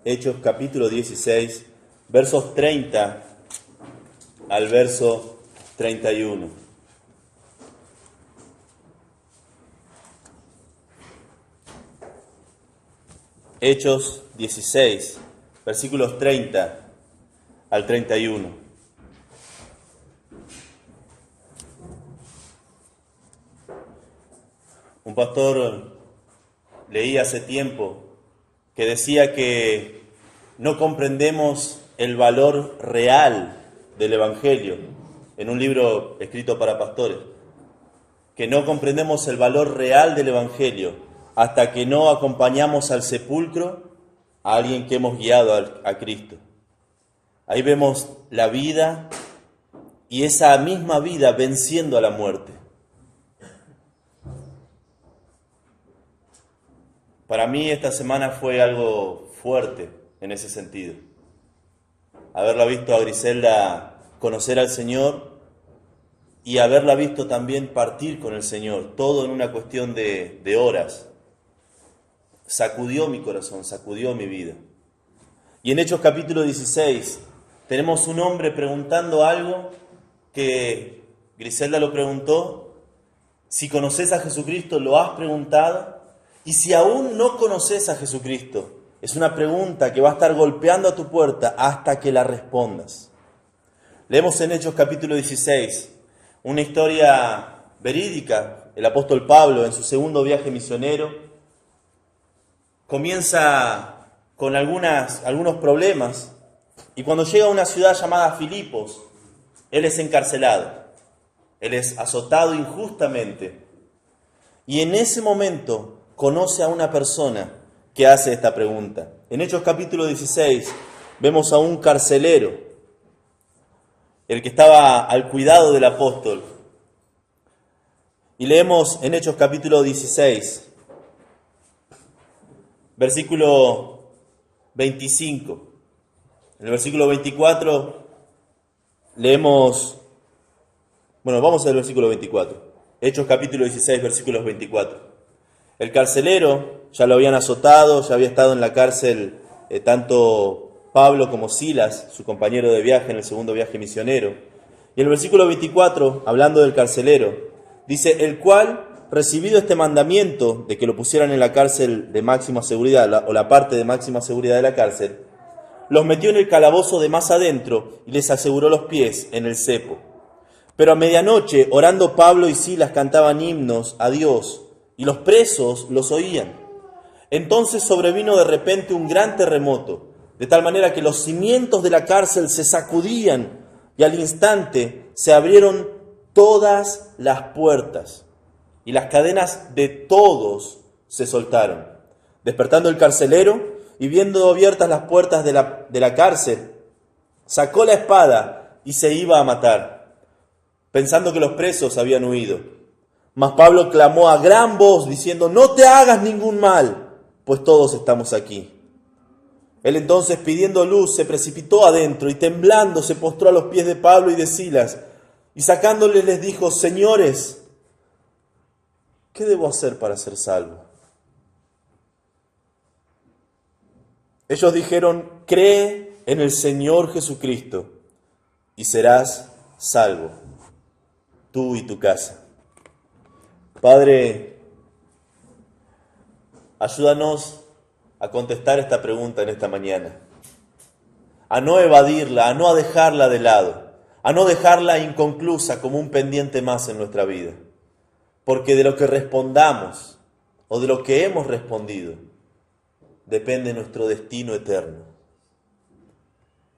Hechos capítulo 16, versos 30 al verso 31. Hechos 16, versículos 30 al 31. Un pastor leí hace tiempo que decía que no comprendemos el valor real del Evangelio, en un libro escrito para pastores, que no comprendemos el valor real del Evangelio hasta que no acompañamos al sepulcro a alguien que hemos guiado a Cristo. Ahí vemos la vida y esa misma vida venciendo a la muerte. Para mí esta semana fue algo fuerte en ese sentido. Haberla visto a Griselda conocer al Señor y haberla visto también partir con el Señor, todo en una cuestión de horas. Sacudió mi corazón, sacudió mi vida. Y en Hechos capítulo 16 tenemos un hombre preguntando algo que Griselda lo preguntó. Si conoces a Jesucristo, ¿lo has preguntado? Y si aún no conoces a Jesucristo, es una pregunta que va a estar golpeando a tu puerta hasta que la respondas. Leemos en Hechos capítulo 16 una historia verídica. El apóstol Pablo, en su segundo viaje misionero, comienza con algunos problemas, y cuando llega a una ciudad llamada Filipos, él es encarcelado, él es azotado injustamente, y en ese momento conoce a una persona que hace esta pregunta. En Hechos capítulo 16 vemos a un carcelero, el que estaba al cuidado del apóstol. Y leemos en Hechos capítulo 16, versículo 25. En el versículo 24 leemos, vamos al versículo 24. Hechos capítulo 16, versículos 24. El carcelero ya lo habían azotado, ya había estado en la cárcel tanto Pablo como Silas, su compañero de viaje en el segundo viaje misionero. Y el versículo 24, hablando del carcelero, dice: el cual, recibido este mandamiento de que lo pusieran en la cárcel de máxima seguridad, o la parte de máxima seguridad de la cárcel, los metió en el calabozo de más adentro y les aseguró los pies en el cepo. Pero a medianoche, orando, Pablo y Silas cantaban himnos a Dios, y los presos los oían. Entonces sobrevino de repente un gran terremoto, de tal manera que los cimientos de la cárcel se sacudían, y al instante se abrieron todas las puertas, y las cadenas de todos se soltaron. Despertando el carcelero, y viendo abiertas las puertas de la cárcel, sacó la espada y se iba a matar, pensando que los presos habían huido. Mas Pablo clamó a gran voz, diciendo: no te hagas ningún mal, pues todos estamos aquí. Él entonces, pidiendo luz, se precipitó adentro y temblando se postró a los pies de Pablo y de Silas, y sacándoles les dijo: señores, ¿qué debo hacer para ser salvo? Ellos dijeron: cree en el Señor Jesucristo y serás salvo, tú y tu casa. Padre, ayúdanos a contestar esta pregunta en esta mañana, a no evadirla, a no dejarla de lado, a no dejarla inconclusa como un pendiente más en nuestra vida, porque de lo que respondamos o de lo que hemos respondido depende nuestro destino eterno.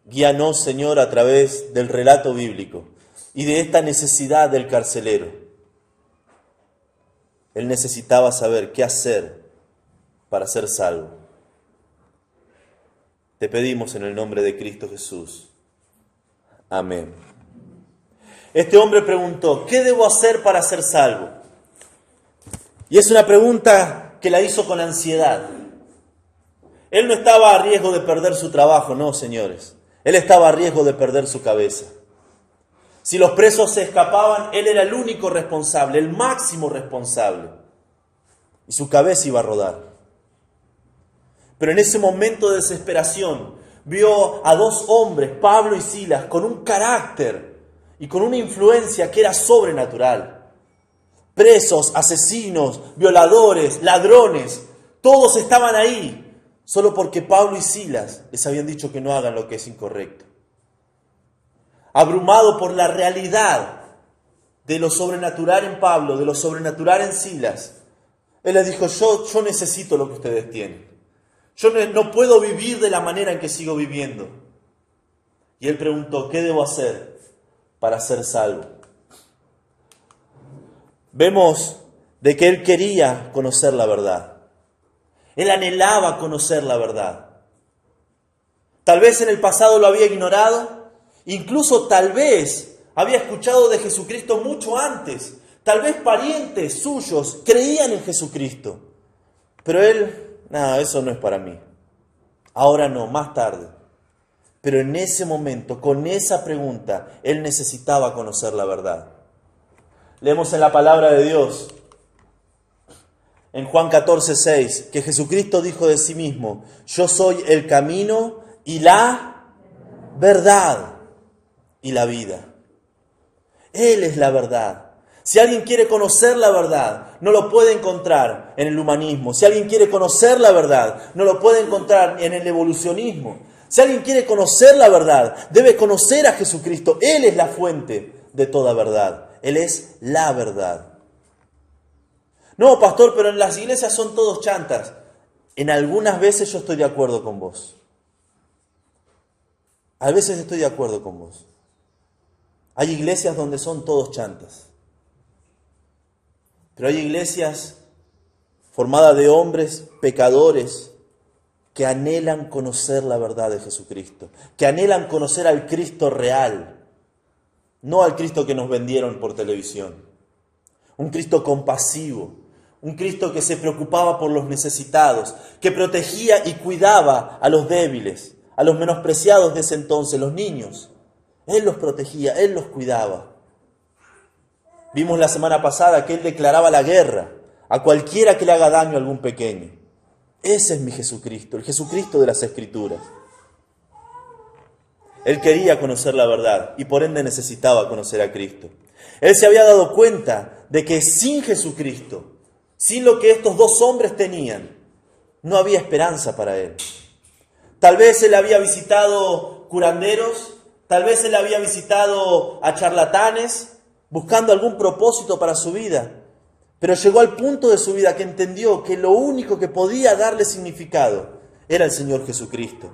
Guíanos, Señor, a través del relato bíblico y de esta necesidad del carcelero. Él necesitaba saber qué hacer para ser salvo. Te pedimos en el nombre de Cristo Jesús. Amén. Este hombre preguntó: ¿qué debo hacer para ser salvo? Y es una pregunta que la hizo con ansiedad. Él no estaba a riesgo de perder su trabajo, no, señores. Él estaba a riesgo de perder su cabeza. Si los presos se escapaban, él era el único responsable, el máximo responsable. Y su cabeza iba a rodar. Pero en ese momento de desesperación vio a dos hombres, Pablo y Silas, con un carácter y con una influencia que era sobrenatural. Presos, asesinos, violadores, ladrones, todos estaban ahí, solo porque Pablo y Silas les habían dicho que no hagan lo que es incorrecto. Abrumado por la realidad de lo sobrenatural en Pablo, de lo sobrenatural en Silas, él les dijo, yo necesito lo que ustedes tienen. Yo no puedo vivir de la manera en que sigo viviendo. Y él preguntó, ¿qué debo hacer para ser salvo? Vemos de que él quería conocer la verdad. Él anhelaba conocer la verdad. Tal vez en el pasado lo había ignorado, incluso tal vez había escuchado de Jesucristo mucho antes. Tal vez parientes suyos creían en Jesucristo. Pero él, nada, eso no es para mí. Ahora no, más tarde. Pero en ese momento, con esa pregunta, él necesitaba conocer la verdad. Leemos en la palabra de Dios, en Juan 14:6, que Jesucristo dijo de sí mismo, yo soy el camino y la verdad y la vida. Él es la verdad. Si alguien quiere conocer la verdad, no lo puede encontrar en el humanismo. Si alguien quiere conocer la verdad, no lo puede encontrar en el evolucionismo. Si alguien quiere conocer la verdad, debe conocer a Jesucristo. Él es la fuente de toda verdad. Él es la verdad. No, pastor, pero en las iglesias son todos chantas. En algunas veces yo estoy de acuerdo con vos. A veces estoy de acuerdo con vos. Hay iglesias donde son todos chantas. Pero hay iglesias formadas de hombres pecadores que anhelan conocer la verdad de Jesucristo, que anhelan conocer al Cristo real, no al Cristo que nos vendieron por televisión. Un Cristo compasivo, un Cristo que se preocupaba por los necesitados, que protegía y cuidaba a los débiles, a los menospreciados de ese entonces, los niños. Él los protegía, Él los cuidaba. Vimos la semana pasada que Él declaraba la guerra a cualquiera que le haga daño a algún pequeño. Ese es mi Jesucristo, el Jesucristo de las Escrituras. Él quería conocer la verdad y por ende necesitaba conocer a Cristo. Él se había dado cuenta de que sin Jesucristo, sin lo que estos dos hombres tenían, no había esperanza para Él. Tal vez Él había visitado curanderos, tal vez Él había visitado a charlatanes, buscando algún propósito para su vida. Pero llegó al punto de su vida que entendió que lo único que podía darle significado era el Señor Jesucristo.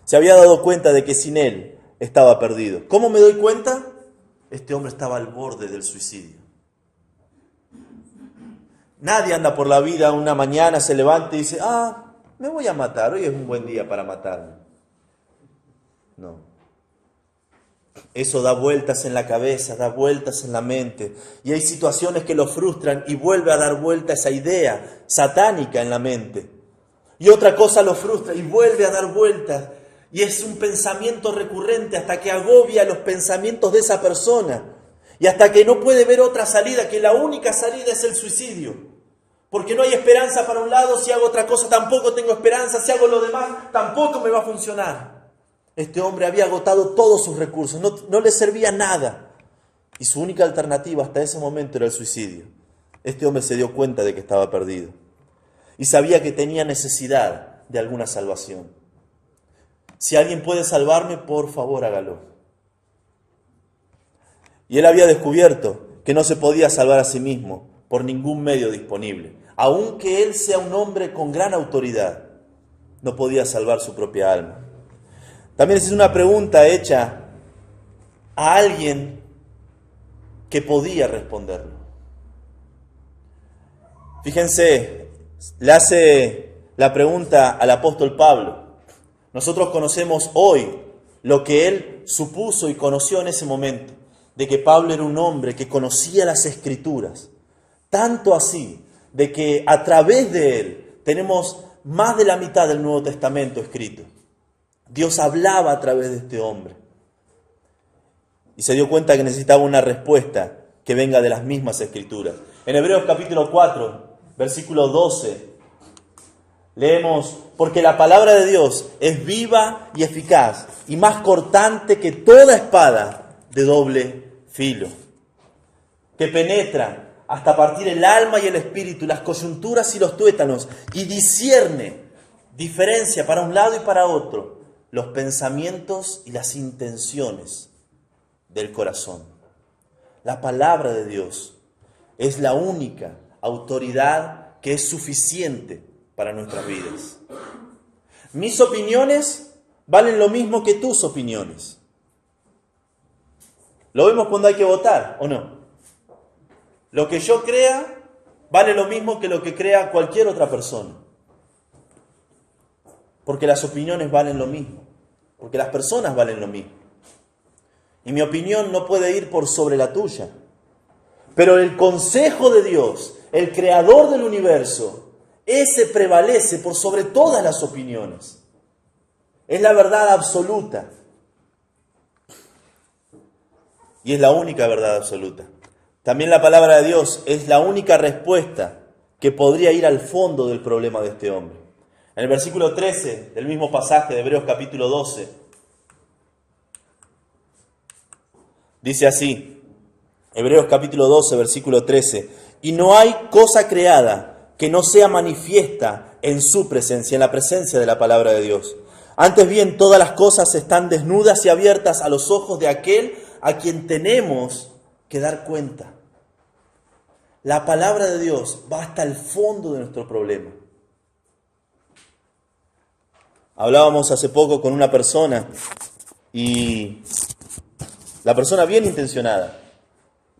Se había dado cuenta de que sin Él estaba perdido. ¿Cómo me doy cuenta? Este hombre estaba al borde del suicidio. Nadie anda por la vida una mañana, se levanta y dice, me voy a matar, hoy es un buen día para matarme. No. Eso da vueltas en la cabeza, da vueltas en la mente. Y hay situaciones que lo frustran y vuelve a dar vuelta esa idea satánica en la mente. Y otra cosa lo frustra y vuelve a dar vueltas. Y es un pensamiento recurrente hasta que agobia los pensamientos de esa persona. Y hasta que no puede ver otra salida, que la única salida es el suicidio. Porque no hay esperanza para un lado, si hago otra cosa tampoco tengo esperanza, si hago lo demás tampoco me va a funcionar. Este hombre había agotado todos sus recursos, no le servía nada. Y su única alternativa hasta ese momento era el suicidio. Este hombre se dio cuenta de que estaba perdido. Y sabía que tenía necesidad de alguna salvación. Si alguien puede salvarme, por favor hágalo. Y él había descubierto que no se podía salvar a sí mismo por ningún medio disponible. Aunque él sea un hombre con gran autoridad, no podía salvar su propia alma. También es una pregunta hecha a alguien que podía responderlo. Fíjense, le hace la pregunta al apóstol Pablo. Nosotros conocemos hoy lo que él supuso y conoció en ese momento, de que Pablo era un hombre que conocía las Escrituras, tanto así de que a través de él tenemos más de la mitad del Nuevo Testamento escrito. Dios hablaba a través de este hombre. Y se dio cuenta que necesitaba una respuesta que venga de las mismas Escrituras. En Hebreos capítulo 4, versículo 12, Leemos, porque la palabra de Dios es viva y eficaz y más cortante que toda espada de doble filo, que penetra hasta partir el alma y el espíritu, las coyunturas y los tuétanos, y discierne, diferencia para un lado y para otro, los pensamientos y las intenciones del corazón. La palabra de Dios es la única autoridad que es suficiente para nuestras vidas. Mis opiniones valen lo mismo que tus opiniones. Lo vemos cuando hay que votar, ¿o no? Lo que yo crea vale lo mismo que lo que crea cualquier otra persona. Porque las opiniones valen lo mismo. Porque las personas valen lo mismo. Y mi opinión no puede ir por sobre la tuya. Pero el consejo de Dios, el creador del universo, ese prevalece por sobre todas las opiniones. Es la verdad absoluta. Y es la única verdad absoluta. También la palabra de Dios es la única respuesta que podría ir al fondo del problema de este hombre. En el versículo 13 del mismo pasaje de Hebreos capítulo 12, dice así, Hebreos capítulo 12, versículo 13, y no hay cosa creada que no sea manifiesta en su presencia, en la presencia de la palabra de Dios. Antes bien, todas las cosas están desnudas y abiertas a los ojos de aquel a quien tenemos que dar cuenta. La palabra de Dios va hasta el fondo de nuestro problema. Hablábamos hace poco con una persona y la persona bien intencionada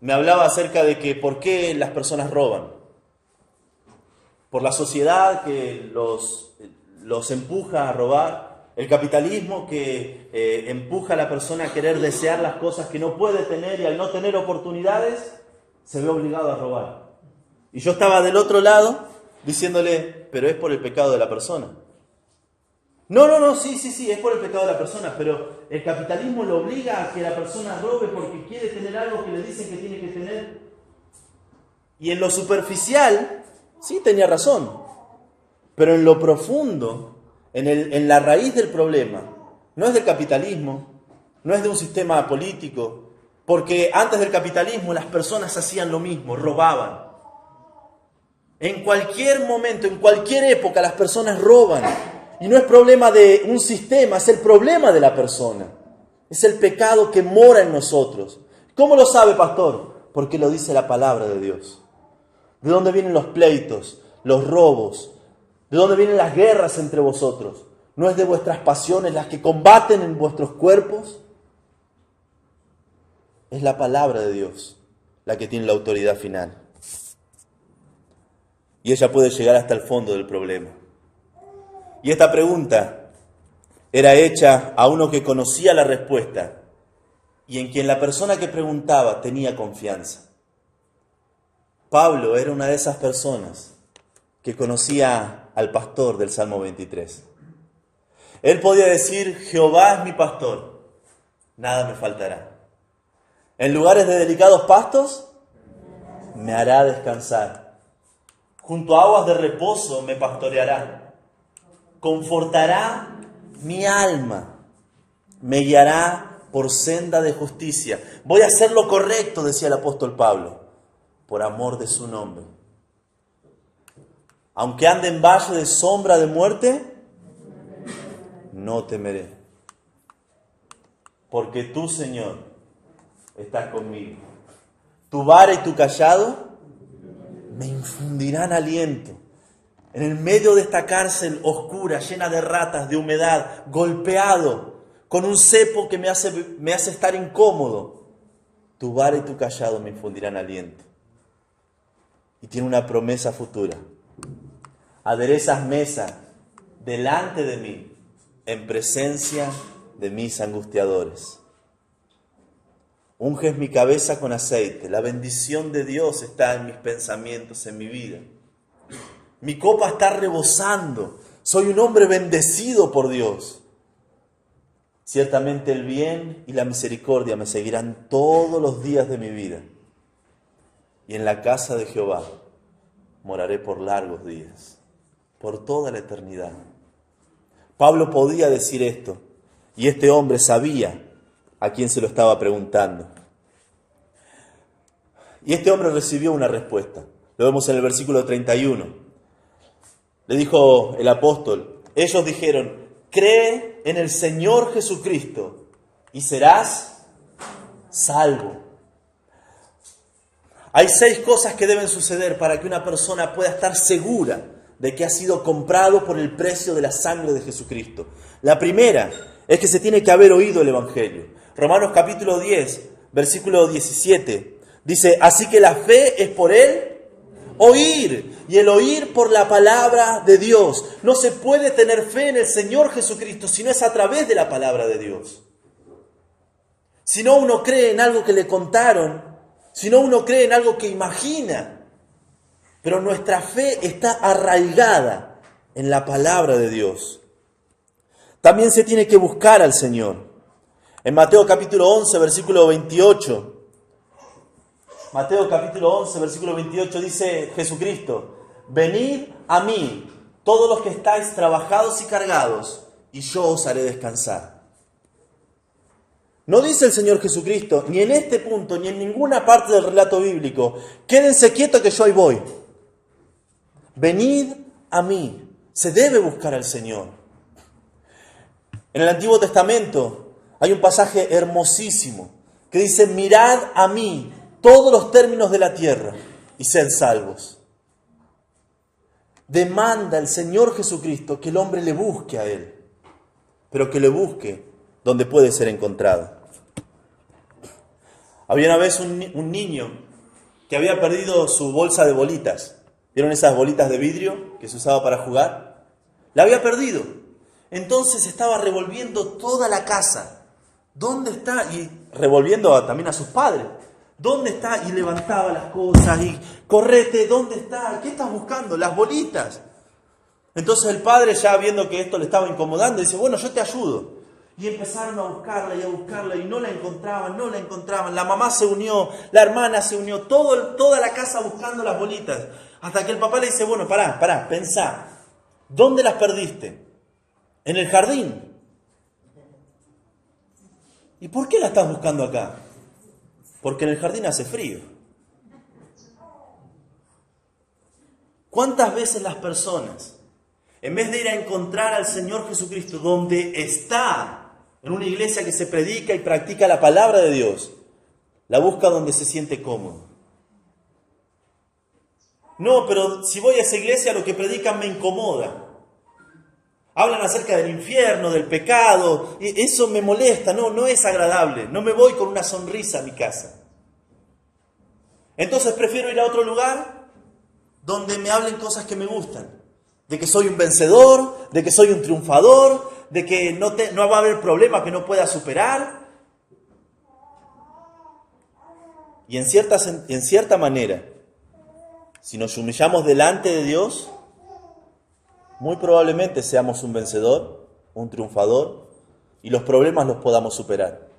me hablaba acerca de que por qué las personas roban. Por la sociedad que los empuja a robar, el capitalismo que empuja a la persona a querer desear las cosas que no puede tener y al no tener oportunidades se ve obligado a robar. Y yo estaba del otro lado diciéndole, pero es por el pecado de la persona. No, sí, es por el pecado de la persona, pero el capitalismo lo obliga a que la persona robe porque quiere tener algo que le dicen que tiene que tener. Y en lo superficial, sí tenía razón, pero en lo profundo, en la raíz del problema, no es del capitalismo, no es de un sistema político, porque antes del capitalismo las personas hacían lo mismo, robaban. En cualquier momento, en cualquier época, las personas roban. Y no es problema de un sistema, es el problema de la persona. Es el pecado que mora en nosotros. ¿Cómo lo sabe, pastor? Porque lo dice la palabra de Dios. ¿De dónde vienen los pleitos, los robos? ¿De dónde vienen las guerras entre vosotros? ¿No es de vuestras pasiones las que combaten en vuestros cuerpos? Es la palabra de Dios la que tiene la autoridad final. Y ella puede llegar hasta el fondo del problema. Y esta pregunta era hecha a uno que conocía la respuesta y en quien la persona que preguntaba tenía confianza. Pablo era una de esas personas que conocía al pastor del Salmo 23. Él podía decir, Jehová es mi pastor, nada me faltará. En lugares de delicados pastos, me hará descansar. Junto a aguas de reposo me pastoreará. Confortará mi alma, me guiará por senda de justicia. Voy a hacer lo correcto, decía el apóstol Pablo, por amor de su nombre. Aunque ande en valle de sombra de muerte, no temeré. Porque tú, Señor, estás conmigo. Tu vara y tu cayado me infundirán aliento. En el medio de esta cárcel oscura, llena de ratas, de humedad, golpeado, con un cepo que me hace estar incómodo, tu vara y tu cayado me infundirán aliento. Y tiene una promesa futura. Aderezas mesa delante de mí, en presencia de mis angustiadores. Unges mi cabeza con aceite. La bendición de Dios está en mis pensamientos, en mi vida. Mi copa está rebosando. Soy un hombre bendecido por Dios. Ciertamente el bien y la misericordia me seguirán todos los días de mi vida. Y en la casa de Jehová moraré por largos días. por toda la eternidad. Pablo podía decir esto, y este hombre sabía a quién se lo estaba preguntando. Y este hombre recibió una respuesta. Lo vemos en el versículo 31. Le dijo el apóstol, ellos dijeron, cree en el Señor Jesucristo y serás salvo. Hay 6 cosas que deben suceder para que una persona pueda estar segura de que ha sido comprado por el precio de la sangre de Jesucristo. La primera es que se tiene que haber oído el Evangelio. Romanos capítulo 10, versículo 17, dice, así que la fe es por el oír, y el oír por la palabra de Dios. No se puede tener fe en el Señor Jesucristo si no es a través de la palabra de Dios. Si no uno cree en algo que le contaron, si no uno cree en algo que imagina, pero nuestra fe está arraigada en la palabra de Dios. También se tiene que buscar al Señor. En Mateo capítulo 11, versículo 28, Mateo capítulo 11, versículo 28 dice Jesucristo, venid a mí, todos los que estáis trabajados y cargados, y yo os haré descansar. No dice el Señor Jesucristo, ni en este punto, ni en ninguna parte del relato bíblico, quédense quietos que yo ahí voy. Venid a mí. Se debe buscar al Señor. En el Antiguo Testamento hay un pasaje hermosísimo que dice, mirad a mí todos los términos de la tierra y sed salvos. Demanda el Señor Jesucristo que el hombre le busque a Él, pero que le busque donde puede ser encontrado. Había una vez un niño que había perdido su bolsa de bolitas. ¿Vieron esas bolitas de vidrio que se usaba para jugar? La había perdido. Entonces estaba revolviendo toda la casa. ¿Dónde está? Y revolviendo también a sus padres. ¿Dónde está? Y levantaba las cosas y correte, ¿dónde está? ¿Qué estás buscando? Las bolitas. Entonces el padre, ya viendo que esto le estaba incomodando, dice, bueno, yo te ayudo. Y empezaron a buscarla y no la encontraban. La mamá se unió, la hermana se unió, toda la casa buscando las bolitas. Hasta que el papá le dice, bueno, pará, pensá. ¿Dónde las perdiste? ¿En el jardín? ¿Y por qué la estás buscando acá? Porque en el jardín hace frío. ¿Cuántas veces las personas, en vez de ir a encontrar al Señor Jesucristo donde está, en una iglesia que se predica y practica la palabra de Dios, la busca donde se siente cómodo? No, pero si voy a esa iglesia lo que predican me incomoda. Hablan acerca del infierno, del pecado, y eso me molesta, no es agradable, no me voy con una sonrisa a mi casa. Entonces prefiero ir a otro lugar donde me hablen cosas que me gustan, de que soy un vencedor, de que soy un triunfador, de que no va a haber problema que no pueda superar. Y en cierta manera, si nos humillamos delante de Dios, muy probablemente seamos un vencedor, un triunfador, y los problemas los podamos superar.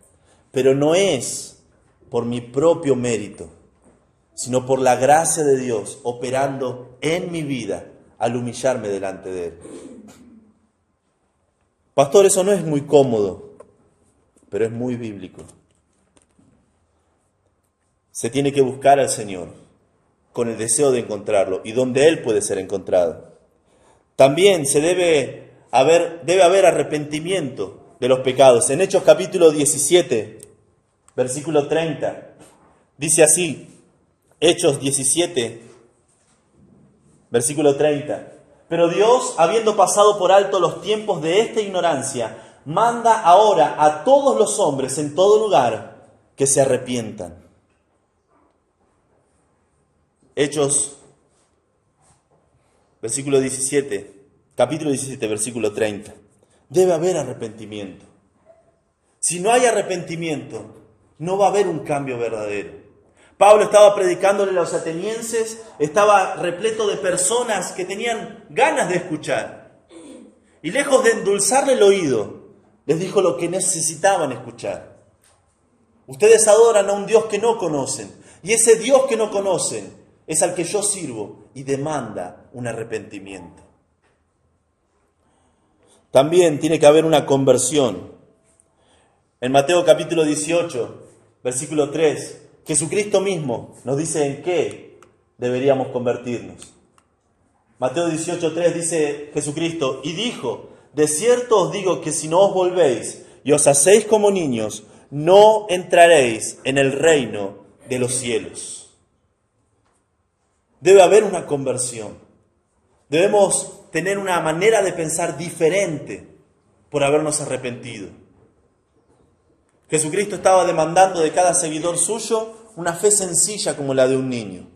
Pero no es por mi propio mérito, sino por la gracia de Dios operando en mi vida al humillarme delante de Él. Pastor, eso no es muy cómodo, pero es muy bíblico. Se tiene que buscar al Señor con el deseo de encontrarlo y donde Él puede ser encontrado. También debe haber arrepentimiento de los pecados. En Hechos capítulo 17, versículo 30, dice así, Hechos 17, versículo 30. Pero Dios, habiendo pasado por alto los tiempos de esta ignorancia, manda ahora a todos los hombres en todo lugar que se arrepientan. Hechos, versículo 17, capítulo 17, versículo 30. Debe haber arrepentimiento. Si no hay arrepentimiento, no va a haber un cambio verdadero. Pablo estaba predicándole a los atenienses, estaba repleto de personas que tenían ganas de escuchar. Y lejos de endulzarle el oído, les dijo lo que necesitaban escuchar. Ustedes adoran a un Dios que no conocen, y ese Dios que no conocen es al que yo sirvo y demanda un arrepentimiento. también tiene que haber una conversión. En Mateo capítulo 18, versículo 3, Jesucristo mismo nos dice en qué deberíamos convertirnos. Mateo 18:3 dice Jesucristo, y dijo, de cierto os digo que si no os volvéis y os hacéis como niños, no entraréis en el reino de los cielos. Debe haber una conversión. Debemos tener una manera de pensar diferente por habernos arrepentido. Jesucristo estaba demandando de cada seguidor suyo una fe sencilla como la de un niño.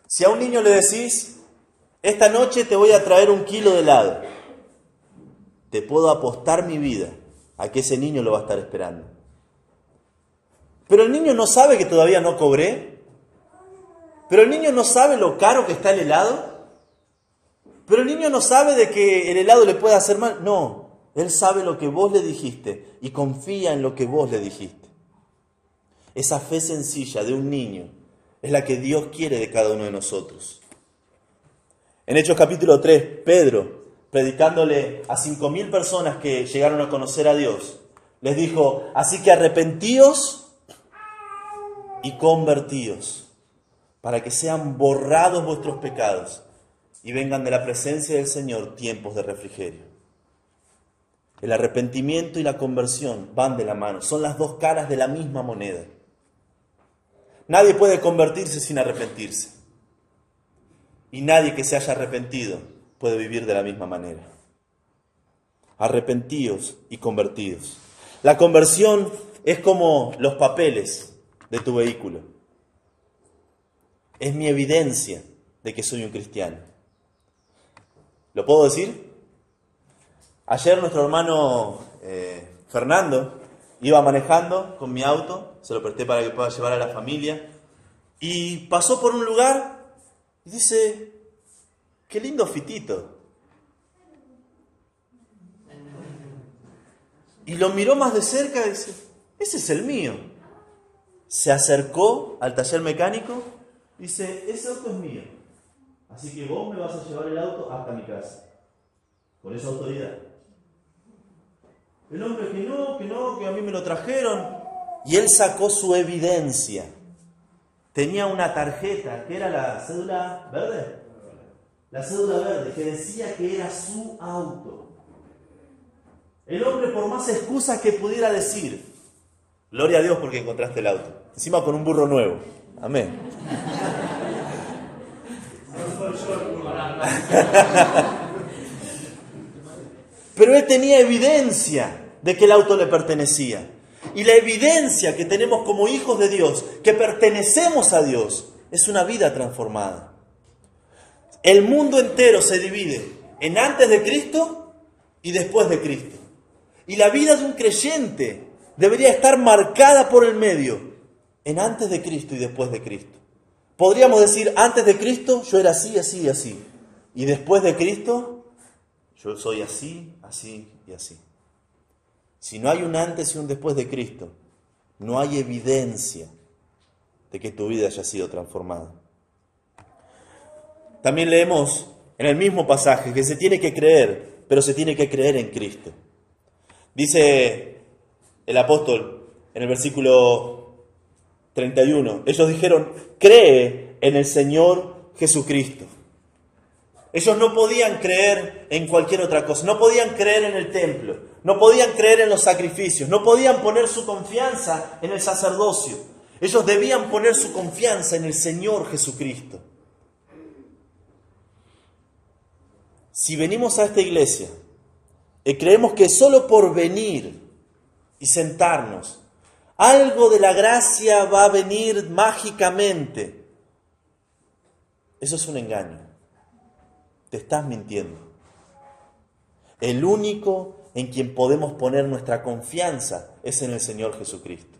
Si a un niño le decís, esta noche te voy a traer 1 kilo de helado, te puedo apostar mi vida a que ese niño lo va a estar esperando. Pero el niño no sabe que todavía no cobré. Pero el niño no sabe lo caro que está el helado. Pero el niño no sabe de que el helado le puede hacer mal. No, él sabe lo que vos le dijiste y confía en lo que vos le dijiste. Esa fe sencilla de un niño es la que Dios quiere de cada uno de nosotros. En Hechos capítulo 3, Pedro, predicándole a 5.000 personas que llegaron a conocer a Dios, les dijo, así que arrepentíos y convertíos, para que sean borrados vuestros pecados y vengan de la presencia del Señor tiempos de refrigerio. El arrepentimiento y la conversión van de la mano, son las dos caras de la misma moneda. Nadie puede convertirse sin arrepentirse. Y nadie que se haya arrepentido puede vivir de la misma manera. Arrepentíos y convertidos. La conversión es como los papeles de tu vehículo. Es mi evidencia de que soy un cristiano. ¿Lo puedo decir? Ayer nuestro hermano Fernando iba manejando con mi auto, se lo presté para que pueda llevar a la familia, y pasó por un lugar y dice, qué lindo fitito. Y lo miró más de cerca y dice, ese es el mío. Se acercó al taller mecánico y dice, ese auto es mío. Así que vos me vas a llevar el auto hasta mi casa. Con esa autoridad. El hombre que a mí me lo trajeron. Y él sacó su evidencia. Tenía una tarjeta, que era la cédula verde. La cédula verde, que decía que era su auto. El hombre, por más excusas que pudiera decir, gloria a Dios porque encontraste el auto. Encima con un burro nuevo. Amén. Pero él tenía evidencia de que el auto le pertenecía. Y la evidencia que tenemos como hijos de Dios, que pertenecemos a Dios, es una vida transformada. El mundo entero se divide en antes de Cristo y después de Cristo. Y la vida de un creyente debería estar marcada por el medio, en antes de Cristo y después de Cristo. Podríamos decir, antes de Cristo yo era así, así y así. Y después de Cristo, yo soy así, así y así. Si no hay un antes y un después de Cristo, no hay evidencia de que tu vida haya sido transformada. También leemos en el mismo pasaje que se tiene que creer, pero se tiene que creer en Cristo. Dice el apóstol en el versículo 31, ellos dijeron, cree en el Señor Jesucristo. Ellos no podían creer en cualquier otra cosa, no podían creer en el templo, no podían creer en los sacrificios, no podían poner su confianza en el sacerdocio. Ellos debían poner su confianza en el Señor Jesucristo. Si venimos a esta iglesia y creemos que solo por venir y sentarnos, algo de la gracia va a venir mágicamente, eso es un engaño. Te estás mintiendo. El único en quien podemos poner nuestra confianza es en el Señor Jesucristo.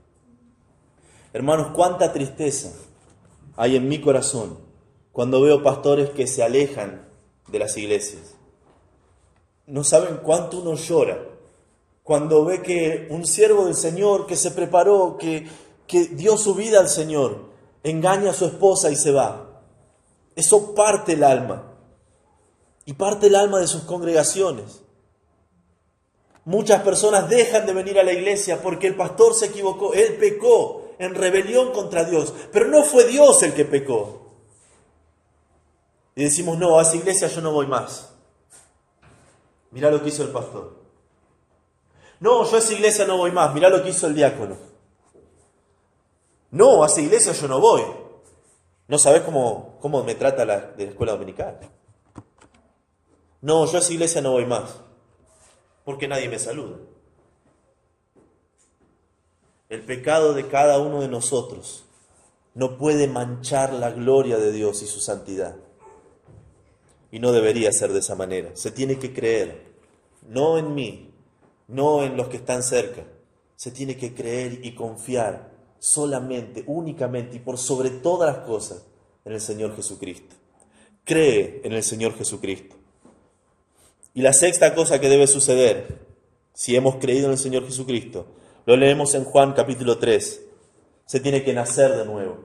Hermanos, cuánta tristeza hay en mi corazón cuando veo pastores que se alejan de las iglesias. No saben cuánto uno llora cuando ve que un siervo del Señor que se preparó, que dio su vida al Señor, engaña a su esposa y se va. Eso parte el alma. Y parte el alma de sus congregaciones. Muchas personas dejan de venir a la iglesia porque el pastor se equivocó, él pecó en rebelión contra Dios, pero no fue Dios el que pecó. Y decimos, no, a esa iglesia yo no voy más. Mirá lo que hizo el pastor. No, yo a esa iglesia no voy más, mirá lo que hizo el diácono. No, a esa iglesia yo no voy. No sabés cómo me trata de la escuela dominical. No, yo a esa iglesia no voy más, porque nadie me saluda. El pecado de cada uno de nosotros no puede manchar la gloria de Dios y su santidad. Y no debería ser de esa manera. Se tiene que creer, no en mí, no en los que están cerca. Se tiene que creer y confiar solamente, únicamente y por sobre todas las cosas en el Señor Jesucristo. Cree en el Señor Jesucristo. Y la sexta cosa que debe suceder, si hemos creído en el Señor Jesucristo, lo leemos en Juan capítulo 3. Se tiene que nacer de nuevo.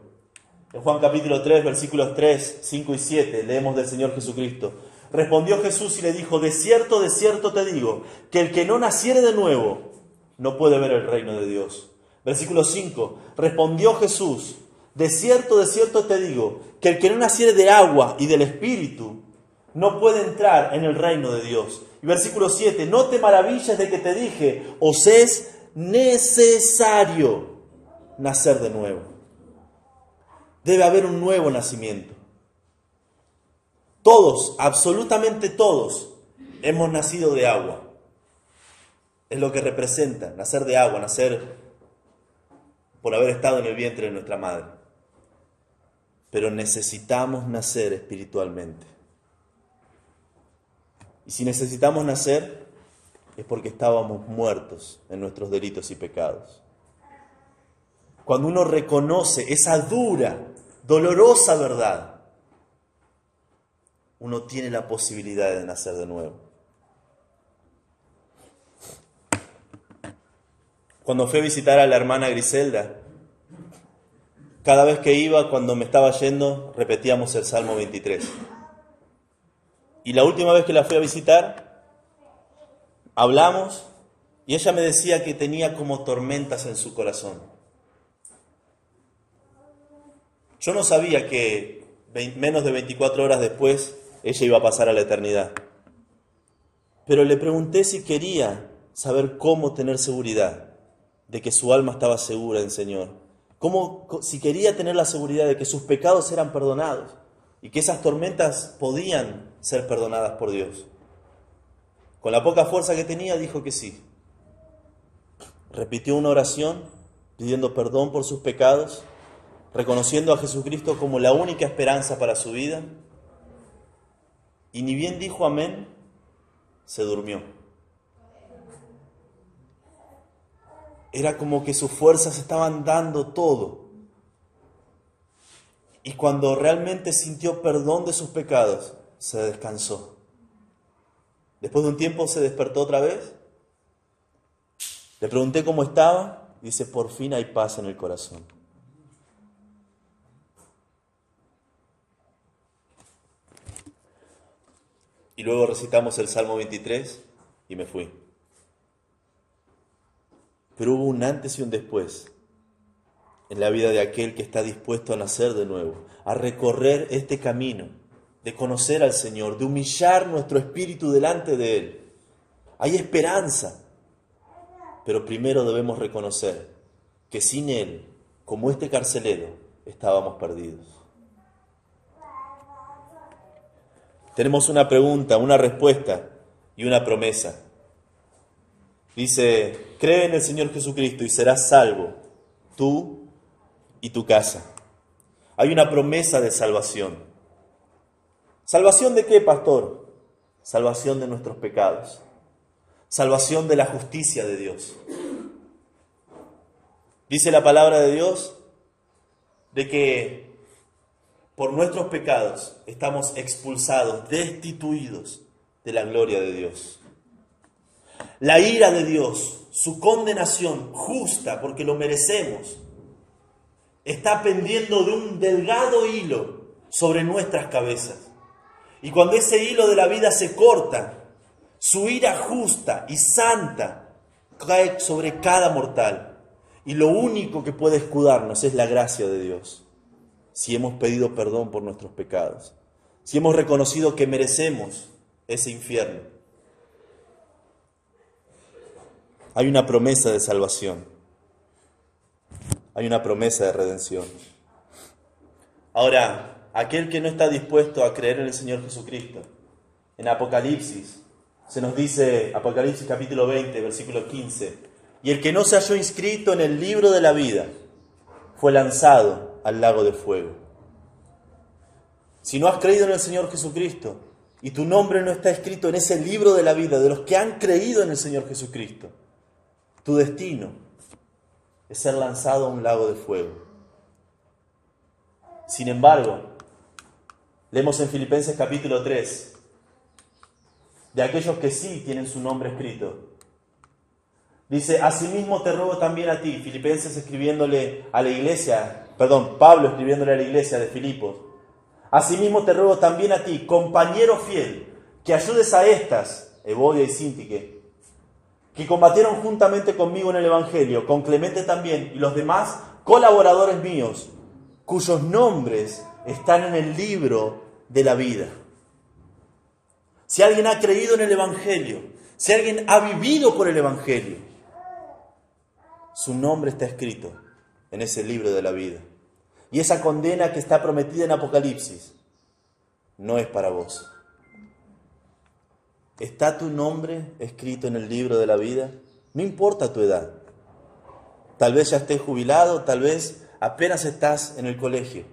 En Juan capítulo 3, versículos 3, 5 y 7, leemos del Señor Jesucristo. Respondió Jesús y le dijo, de cierto te digo, que el que no naciere de nuevo no puede ver el reino de Dios. Versículo 5, respondió Jesús, de cierto te digo, que el que no naciere de agua y del Espíritu no puede entrar en el reino de Dios. Y versículo 7, no te maravilles de que te dije, os es necesario nacer de nuevo. Debe haber un nuevo nacimiento. Todos, absolutamente todos, hemos nacido de agua. Es lo que representa, nacer de agua, nacer por haber estado en el vientre de nuestra madre. Pero necesitamos nacer espiritualmente. Y si necesitamos nacer, es porque estábamos muertos en nuestros delitos y pecados. Cuando uno reconoce esa dura, dolorosa verdad, uno tiene la posibilidad de nacer de nuevo. Cuando fui a visitar a la hermana Griselda, cada vez que iba, cuando me estaba yendo, repetíamos el Salmo 23. Y la última vez que la fui a visitar, hablamos y ella me decía que tenía como tormentas en su corazón. Yo no sabía que menos de 24 horas después ella iba a pasar a la eternidad. Pero le pregunté si quería saber cómo tener seguridad de que su alma estaba segura en el Señor. Si quería tener la seguridad de que sus pecados eran perdonados y que esas tormentas podían ser perdonadas por Dios. Con la poca fuerza que tenía, dijo que sí. Repitió una oración pidiendo perdón por sus pecados, reconociendo a Jesucristo como la única esperanza para su vida. Y ni bien dijo amén, se durmió. Era como que sus fuerzas estaban dando todo. Y cuando realmente sintió perdón de sus pecados, se descansó. Después de un tiempo se despertó otra vez. Le pregunté cómo estaba. Y dice, por fin hay paz en el corazón. Y luego recitamos el Salmo 23 y me fui. Pero hubo un antes y un después en la vida de aquel que está dispuesto a nacer de nuevo, a recorrer este camino, de conocer al Señor, de humillar nuestro espíritu delante de Él. Hay esperanza, pero primero debemos reconocer que sin Él, como este carcelero, estábamos perdidos. Tenemos una pregunta, una respuesta y una promesa. Dice, cree en el Señor Jesucristo y serás salvo, tú y tu casa. Hay una promesa de salvación. ¿Salvación de qué, pastor? Salvación de nuestros pecados. Salvación de la justicia de Dios. Dice la palabra de Dios de que por nuestros pecados estamos expulsados, destituidos de la gloria de Dios. La ira de Dios, su condenación justa, porque lo merecemos, está pendiendo de un delgado hilo sobre nuestras cabezas. Y cuando ese hilo de la vida se corta, Su ira justa y santa cae sobre cada mortal. Y lo único que puede escudarnos es la gracia de Dios. Si hemos pedido perdón por nuestros pecados. Si hemos reconocido que merecemos ese infierno. Hay una promesa de salvación. Hay una promesa de redención. Ahora, aquel que no está dispuesto a creer en el Señor Jesucristo, en Apocalipsis, se nos dice, Apocalipsis capítulo 20, versículo 15, y el que no se halló inscrito en el libro de la vida, fue lanzado al lago de fuego. Si no has creído en el Señor Jesucristo, y tu nombre no está escrito en ese libro de la vida de los que han creído en el Señor Jesucristo, tu destino es ser lanzado a un lago de fuego. Sin embargo, leemos en Filipenses capítulo 3, de aquellos que sí tienen su nombre escrito. Dice, asimismo te ruego también a ti, Filipenses escribiéndole a la iglesia, Pablo escribiéndole a la iglesia de Filipos. Asimismo te ruego también a ti, compañero fiel, que ayudes a estas, Evodia y Síntique, que combatieron juntamente conmigo en el Evangelio, con Clemente también, y los demás colaboradores míos, cuyos nombres están en el libro de la vida. Si alguien ha creído en el Evangelio, si alguien ha vivido por el Evangelio, su nombre está escrito en ese libro de la vida. Y esa condena que está prometida en Apocalipsis no es para vos. ¿Está tu nombre escrito en el libro de la vida? No importa tu edad. Tal vez ya estés jubilado, tal vez apenas estás en el colegio.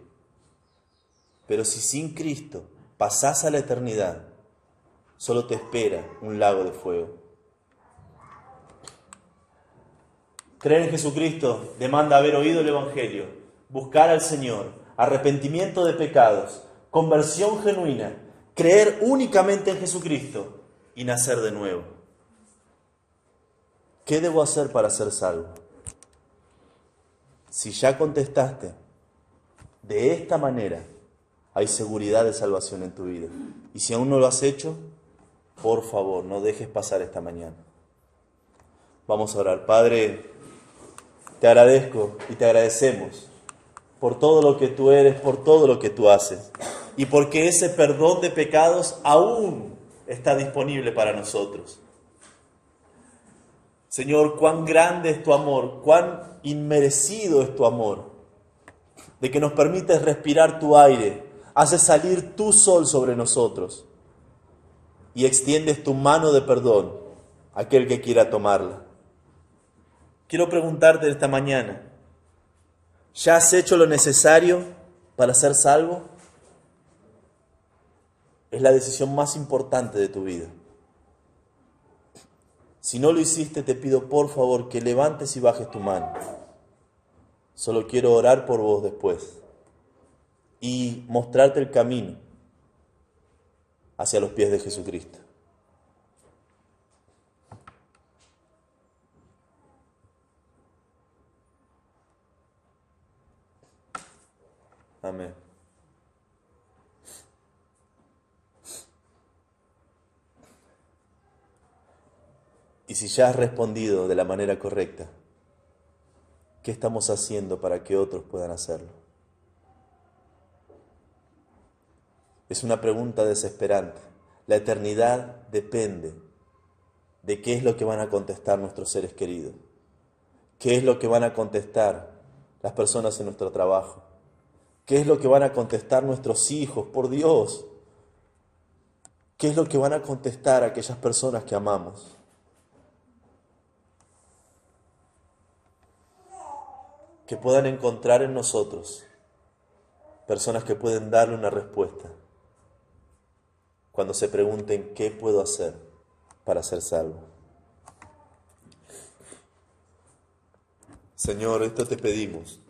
Pero si sin Cristo pasás a la eternidad, solo te espera un lago de fuego. Creer en Jesucristo demanda haber oído el Evangelio, buscar al Señor, arrepentimiento de pecados, conversión genuina, creer únicamente en Jesucristo y nacer de nuevo. ¿Qué debo hacer para ser salvo? Si ya contestaste, de esta manera hay seguridad de salvación en tu vida. Y si aún no lo has hecho, por favor, no dejes pasar esta mañana. Vamos a orar. Padre, te agradezco y te agradecemos por todo lo que tú eres, por todo lo que tú haces. Y porque ese perdón de pecados aún está disponible para nosotros. Señor, cuán grande es tu amor, cuán inmerecido es tu amor, de que nos permites respirar tu aire, haces salir tu sol sobre nosotros y extiendes tu mano de perdón a aquel que quiera tomarla. Quiero preguntarte esta mañana, ¿ya has hecho lo necesario para ser salvo? Es la decisión más importante de tu vida. Si no lo hiciste, te pido por favor que levantes y bajes tu mano. Solo quiero orar por vos después y mostrarte el camino hacia los pies de Jesucristo. Amén. Y si ya has respondido de la manera correcta, ¿qué estamos haciendo para que otros puedan hacerlo? Es una pregunta desesperante. La eternidad depende de qué es lo que van a contestar nuestros seres queridos. ¿Qué es lo que van a contestar las personas en nuestro trabajo? ¿Qué es lo que van a contestar nuestros hijos? Por Dios. ¿Qué es lo que van a contestar aquellas personas que amamos? Que puedan encontrar en nosotros personas que pueden darle una respuesta cuando se pregunten qué puedo hacer para ser salvo. Señor, esto te pedimos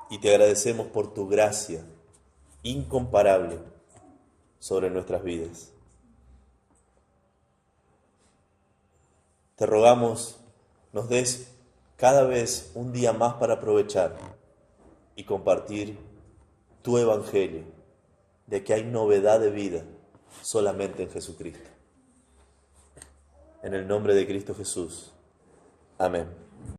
y te agradecemos por tu gracia incomparable sobre nuestras vidas. Te rogamos, nos des cada vez un día más para aprovechar y compartir tu evangelio, de que hay novedad de vida solamente en Jesucristo. en el nombre de Cristo Jesús. Amén.